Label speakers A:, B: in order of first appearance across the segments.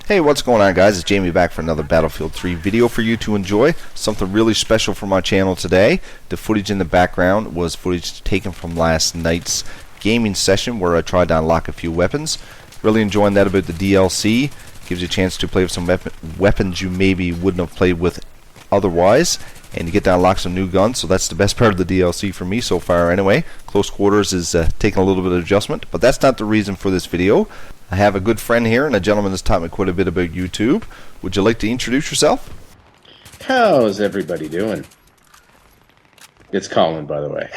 A: Hey, what's going on, guys? It's Jamie back for another Battlefield 3 video for you to enjoy. Something really special for my channel today. The footage in the background was footage taken from last night's gaming session where I tried to unlock a few weapons. Really enjoying that about the DLC. Gives you a chance to play with some weapons you maybe wouldn't have played with otherwise. And you get to unlock some new guns, so that's the best part of the DLC for me so far anyway. Close quarters is taking a little bit of adjustment, but that's not the reason for this video. I have a good friend here and a gentleman that's taught me quite a bit about YouTube. Would you like to introduce yourself?
B: How's everybody doing? It's Colin, by the way.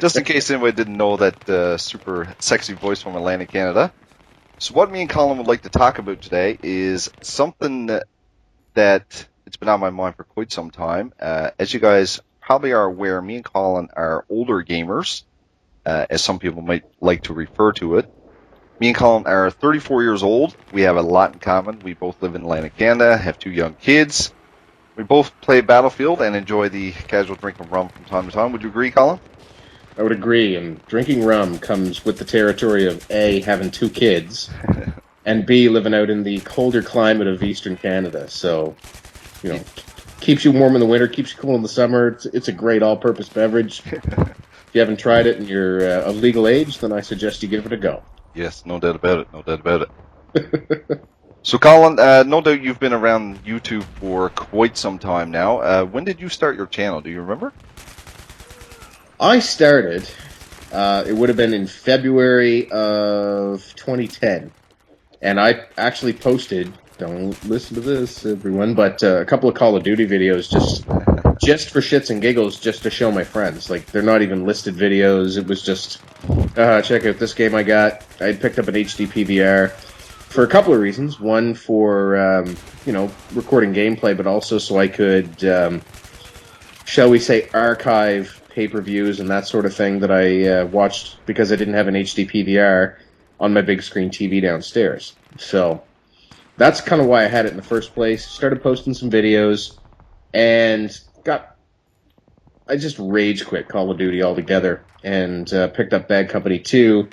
A: Just in case anybody didn't know that super sexy voice from Atlantic Canada. So what me and Colin would like to talk about today is something that it's been on my mind for quite some time. As you guys probably are aware, me and Colin are older gamers, as some people might like to refer to it. Me and Colin are 34 years old. We have a lot in common. We both live in Atlantic Canada, have 2 young kids. We both play Battlefield and enjoy the casual drink of rum from time to time. Would you agree, Colin?
B: I would agree, and drinking rum comes with the territory of A, having 2 kids, and B, living out in the colder climate of Eastern Canada. So, you know, keeps you warm in the winter, keeps you cool in the summer. It's a great all-purpose beverage. If you haven't tried it and you're of legal age, then I suggest you give it a go.
A: Yes, no doubt about it, no doubt about it. So, Colin, no doubt you've been around YouTube for quite some time now. When did you start your channel? Do you remember?
B: I started, it would have been in February of 2010, and I actually posted, don't listen to this, everyone, but a couple of Call of Duty videos just for shits and giggles, just to show my friends. Like, they're not even listed videos. It was just, check out this game I got. I picked up an HD PVR for a couple of reasons. One, for, recording gameplay, but also so I could, shall we say, archive pay-per-views and that sort of thing that I watched because I didn't have an HD PVR on my big screen TV downstairs. So that's kind of why I had it in the first place. Started posting some videos and I just rage quit Call of Duty altogether and picked up Bad Company 2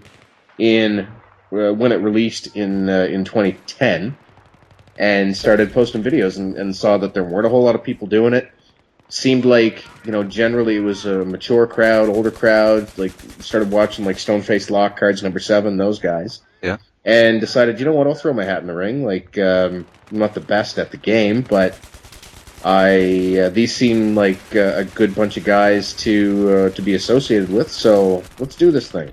B: when it released in 2010 and started posting videos and saw that there weren't a whole lot of people doing it. Seemed like, generally it was a mature crowd, older crowd, like started watching like Stone-Faced Lock, Cards Number 7, those guys.
A: Yeah.
B: And decided, you know what, I'll throw my hat in the ring. Like, I'm not the best at the game, but these seem like a good bunch of guys to be associated with, so let's do this thing.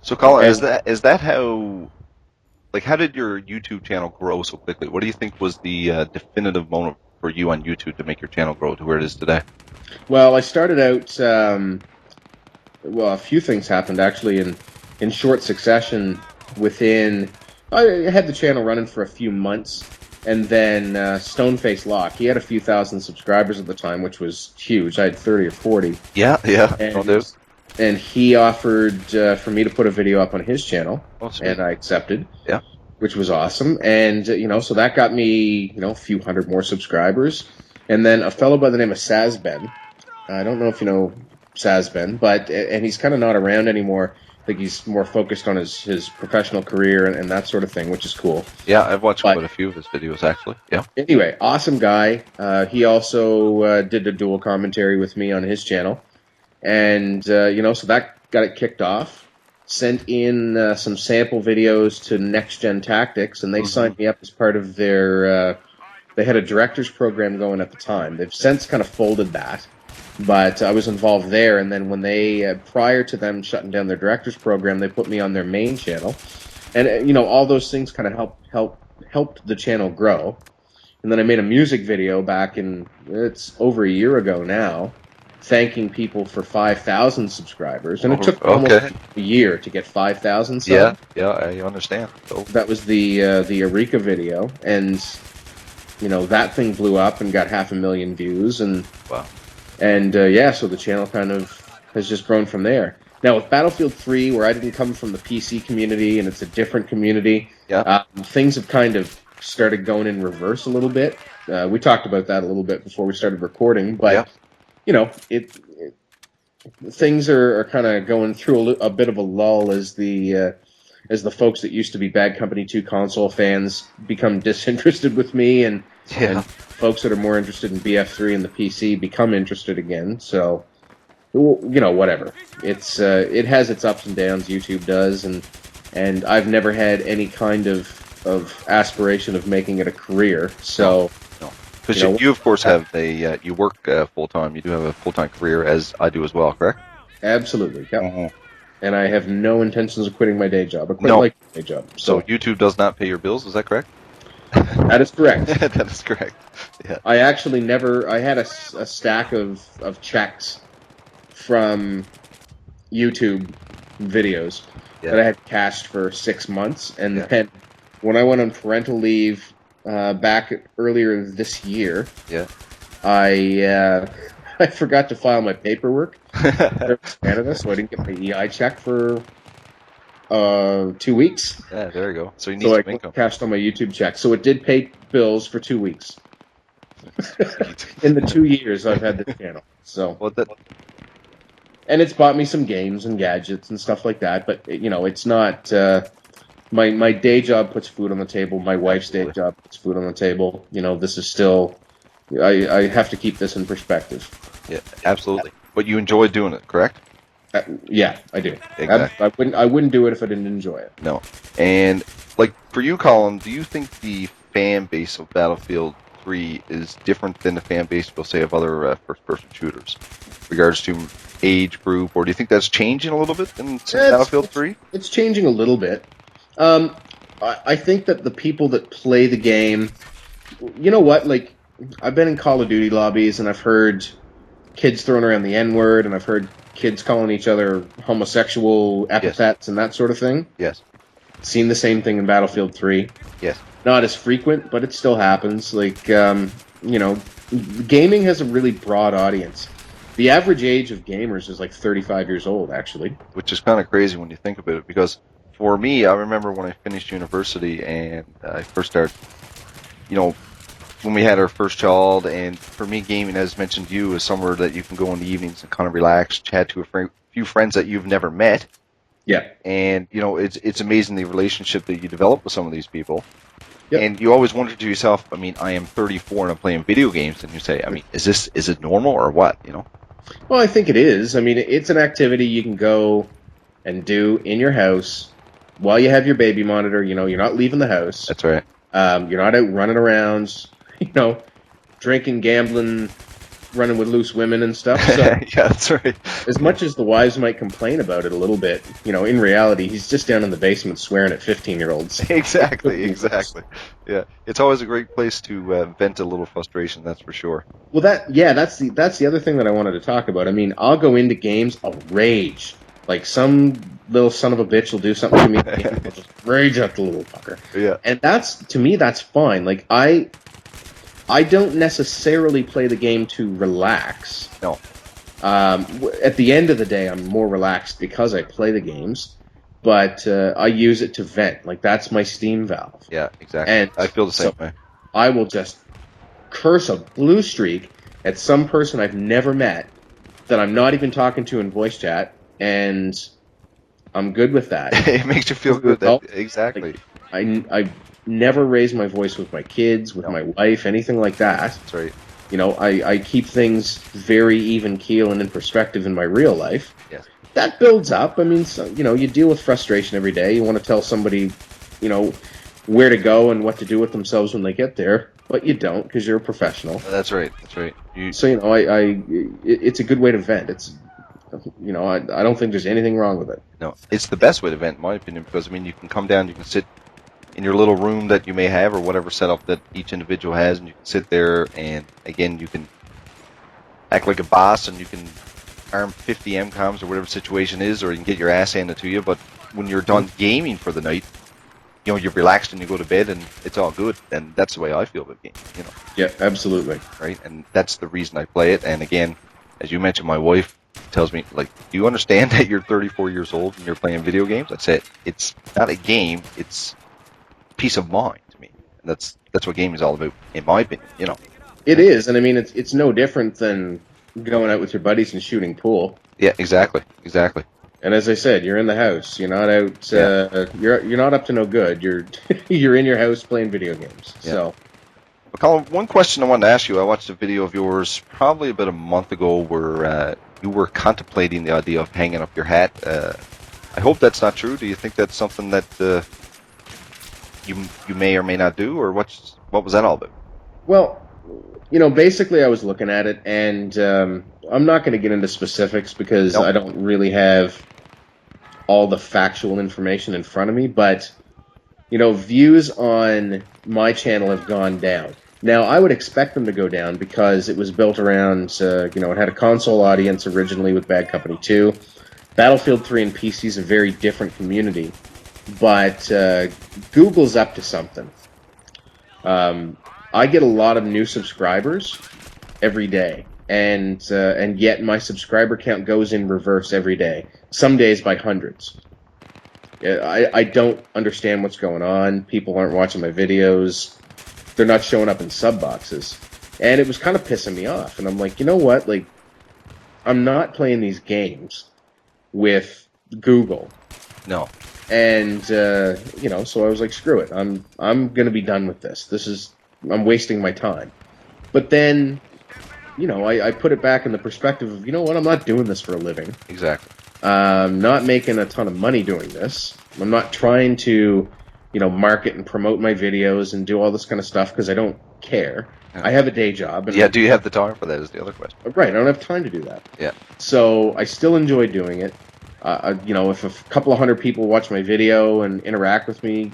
A: So, Colin, is that how, like, how did your YouTube channel grow so quickly? What do you think was the definitive moment for you on YouTube to make your channel grow to where it is today?
B: Well, I started out, a few things happened actually in short succession. I had the channel running for a few months, and then Stone-Faced Lock, he had a few thousand subscribers at the time, which was huge. I had 30 or 40.
A: Yeah, no doubt.
B: And he offered for me to put a video up on his channel, and I accepted.
A: Yeah.
B: Which was awesome. And, so that got me, a few hundred more subscribers. And then a fellow by the name of Sazben, I don't know if you know Sazben, and he's kind of not around anymore. I think he's more focused on his professional career and that sort of thing, which is cool.
A: Yeah, I've watched quite a few of his videos, actually. Yeah.
B: Anyway, awesome guy. He also did a duel commentary with me on his channel. And, so that got it kicked off. Sent in some sample videos to Next Gen Tactics, and they signed me up as part of their... they had a director's program going at the time. They've since kind of folded that, but I was involved there, and then when they, prior to them shutting down their director's program, they put me on their main channel. And, all those things kind of helped the channel grow. And then I made a music video back it's over a year ago now, thanking people for 5,000 subscribers, and it took almost a year to get 5,000 subs.
A: Yeah, I understand. So.
B: That was the Eureka video, and that thing blew up and got 500,000 views, and
A: wow.
B: And so the channel kind of has just grown from there. Now with Battlefield 3, where I didn't come from the PC community and it's a different community, things have kind of started going in reverse a little bit. We talked about that a little bit before we started recording, but. Things are kind of going through a bit of a lull as the as the folks that used to be Bad Company 2 console fans become disinterested with me, and folks that are more interested in BF3 and the PC become interested again. So, whatever. It has its ups and downs. YouTube does, and I've never had any kind of aspiration of making it a career. So,
A: because you of course have you work full time. You do have a full time career, as I do as well, correct?
B: Absolutely. Yep. And I have no intentions of quitting my day job. I quite like my day job.
A: So YouTube does not pay your bills. Is that correct?
B: That is correct.
A: That is correct. Yeah.
B: I actually I had a stack of checks from YouTube videos that I had cached for 6 months, and then when I went on parental leave back earlier this year, I forgot to file my paperwork in Canada, so I didn't get my EI check for 2 weeks.
A: Yeah, there you go. So you need some income.
B: I cashed on my YouTube check, so it did pay bills for 2 weeks. In the 2 years I've had this channel, so and it's bought me some games and gadgets and stuff like that. But it's not my day job puts food on the table. My wife's day job puts food on the table. This is still. I have to keep this in perspective.
A: Yeah, absolutely. But you enjoy doing it, correct?
B: Yeah, I do.
A: Exactly.
B: I wouldn't do it if I didn't enjoy it.
A: No. And like for you, Colin, do you think the fan base of Battlefield 3 is different than the fan base, we'll say, of other first-person shooters, in regards to age group, or do you think that's changing a little bit in Battlefield 3?
B: It's changing a little bit. I think that the people that play the game, you know what, like. I've been in Call of Duty lobbies, and I've heard kids throwing around the N-word, and I've heard kids calling each other homosexual epithets and that sort of thing.
A: Yes.
B: Seen the same thing in Battlefield 3.
A: Yes.
B: Not as frequent, but it still happens. Like, gaming has a really broad audience. The average age of gamers is like 35 years old, actually.
A: Which is kind of crazy when you think about it, because for me, I remember when I finished university and I first started, when we had our first child, and for me, gaming, as mentioned to you, is somewhere that you can go in the evenings and kind of relax, chat to a few friends that you've never met.
B: Yeah.
A: And, it's amazing the relationship that you develop with some of these people.
B: Yep.
A: And you always wonder to yourself, I am 34 and I'm playing video games, and you say, is it normal or what,
B: Well, I think it is. It's an activity you can go and do in your house while you have your baby monitor. You're not leaving the house.
A: That's right.
B: You're not out running around, drinking, gambling, running with loose women and stuff. So,
A: yeah, that's right.
B: As much as the wives might complain about it a little bit, in reality, he's just down in the basement swearing at 15-year-olds.
A: Exactly. Yeah, it's always a great place to vent a little frustration. That's for sure.
B: Well, that's the other thing that I wanted to talk about. I'll go into games, I'll rage. Like, some little son of a bitch will do something to me, and I'll just rage at the little fucker.
A: Yeah.
B: And to me, that's fine. Like, I don't necessarily play the game to relax.
A: No.
B: At the end of the day, I'm more relaxed because I play the games, but I use it to vent. Like, that's my steam valve.
A: Yeah, exactly.
B: And
A: I feel the same way.
B: I will just curse a blue streak at some person I've never met that I'm not even talking to in voice chat, and I'm good with that.
A: It makes you feel good. Exactly.
B: Like, I never raise my voice with my kids, with my wife, anything like that.
A: That's right.
B: I keep things very even keel and in perspective in my real life.
A: Yes.
B: That builds up. You deal with frustration every day. You want to tell somebody, where to go and what to do with themselves when they get there, but you don't because you're a professional.
A: That's right.
B: So, it's a good way to vent. It's, I don't think there's anything wrong with it.
A: No, it's the best way to vent, in my opinion, because, you can come down, you can sit in your little room that you may have, or whatever setup that each individual has, and you can sit there, and again, you can act like a boss, and you can arm 50 MCOMs or whatever the situation is, or you can get your ass handed to you, but when you're done gaming for the night, you're relaxed and you go to bed, and it's all good, and that's the way I feel about gaming,
B: Yeah, absolutely.
A: Right, and that's the reason I play it, and again, as you mentioned, my wife tells me, like, do you understand that you're 34 years old and you're playing video games? I said, it's not a game, it's peace of mind to me. And that's what gaming is all about, in my opinion,
B: It is, and it's no different than going out with your buddies and shooting pool.
A: Yeah, exactly.
B: And as I said, you're in the house. You're not out. You're not up to no good. You're you're in your house playing video games.
A: Yeah.
B: So,
A: Well, Colin, one question I wanted to ask you. I watched a video of yours probably about a month ago where you were contemplating the idea of hanging up your hat. I hope that's not true. Do you think that's something that you may or may not do, or what was that all about?
B: well, basically, I was looking at it, and I'm not going to get into specifics because
A: Nope.
B: I don't really have all the factual information in front of me. But views on my channel have gone down. Now, I would expect them to go down because it was built around, it had a console audience originally with Bad Company 2. Battlefield 3 and PC is a very different community, but Google's up to something. I get a lot of new subscribers every day, and yet my subscriber count goes in reverse every day, some days by hundreds. I don't understand what's going on. People aren't watching my videos. They're not showing up in sub boxes. And it was kind of pissing me off. And I'm like, you know what? Like, I'm not playing these games with Google.
A: No.
B: And, so I was like, screw it. I'm going to be done with this. I'm wasting my time. But then, I put it back in the perspective of, you know what? I'm not doing this for a living.
A: Exactly.
B: I'm not making a ton of money doing this. I'm not trying to, market and promote my videos and do all this kind of stuff because I don't care.
A: Yeah.
B: I have a day job. And
A: do you have the time for that is the other question.
B: Right, I don't have time to do that.
A: Yeah.
B: So I still enjoy doing it. If a couple of hundred people watch my video and interact with me,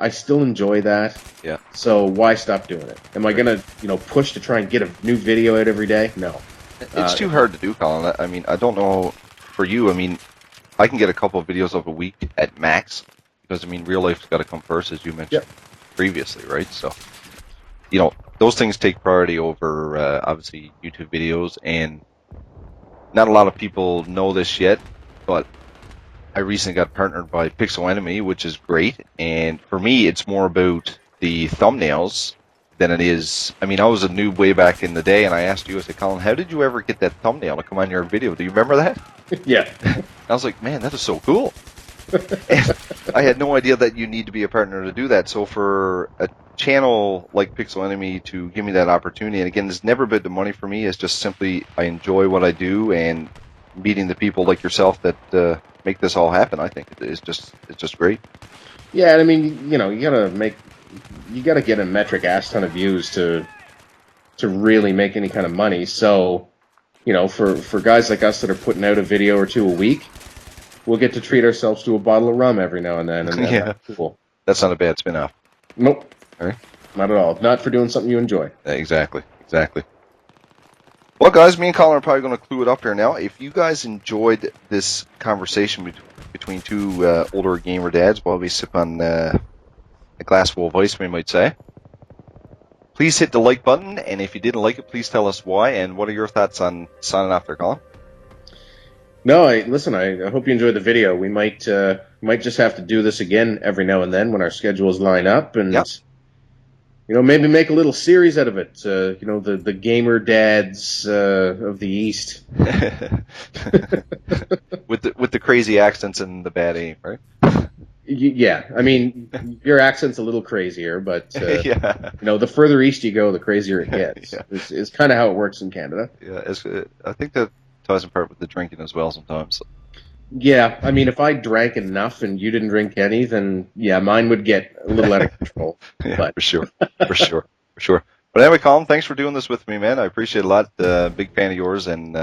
B: I still enjoy that.
A: Yeah.
B: So why stop doing it? Am I going to, push to try and get a new video out every day? No.
A: It's too hard to do, Colin. I mean, I don't know for you. I mean, I can get a couple of videos of a week at max because, I mean, real life's got to come first, as you mentioned previously, right? So, those things take priority over, obviously, YouTube videos. And not a lot of people know this yet, but I recently got partnered by Pixel Enemy, which is great. And for me, it's more about the thumbnails than it is. I mean, I was a noob way back in the day, and I asked you, I said, Colin, how did you ever get that thumbnail to come on your video? Do you remember that?
B: Yeah.
A: I was like, man, that is so cool. And I had no idea that you need to be a partner to do that. So for a channel like Pixel Enemy to give me that opportunity, and again, it's never been the money for me. It's just simply I enjoy what I do, and meeting the people like yourself that make this all happen. I think it's just great.
B: Yeah, and I mean, you gotta get a metric ass ton of views to really make any kind of money. So, for guys like us that are putting out a video or two a week, we'll get to treat ourselves to a bottle of rum every now and then. And that's cool.
A: That's not a bad spin-off.
B: Nope.
A: All right.
B: Not at all. Not for doing something you enjoy.
A: Exactly. Well, guys, me and Colin are probably going to clue it up here now. If you guys enjoyed this conversation between two older gamer dads while we sip on a glass full of ice, we might say, please hit the like button. And if you didn't like it, please tell us why. And what are your thoughts on signing off there, Colin?
B: No, I hope you enjoyed the video. We might just have to do this again every now and then when our schedules line up, and maybe make a little series out of it. The gamer dads of the East,
A: with the crazy accents and the bad aim, right?
B: Yeah, I mean, your accent's a little crazier, but the further east you go, the crazier it gets. It's kind of how it works in Canada.
A: Yeah, I think that ties in part with the drinking as well sometimes.
B: Yeah, I mean, if I drank enough and you didn't drink any, then mine would get a little out of control.
A: Yeah, for sure. But anyway, Colin, thanks for doing this with me, man. I appreciate it a lot. Big fan of yours, and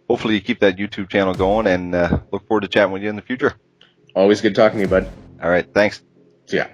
A: hopefully you keep that YouTube channel going, and look forward to chatting with you in the future.
B: Always good talking to you, bud.
A: All right, thanks.
B: See ya.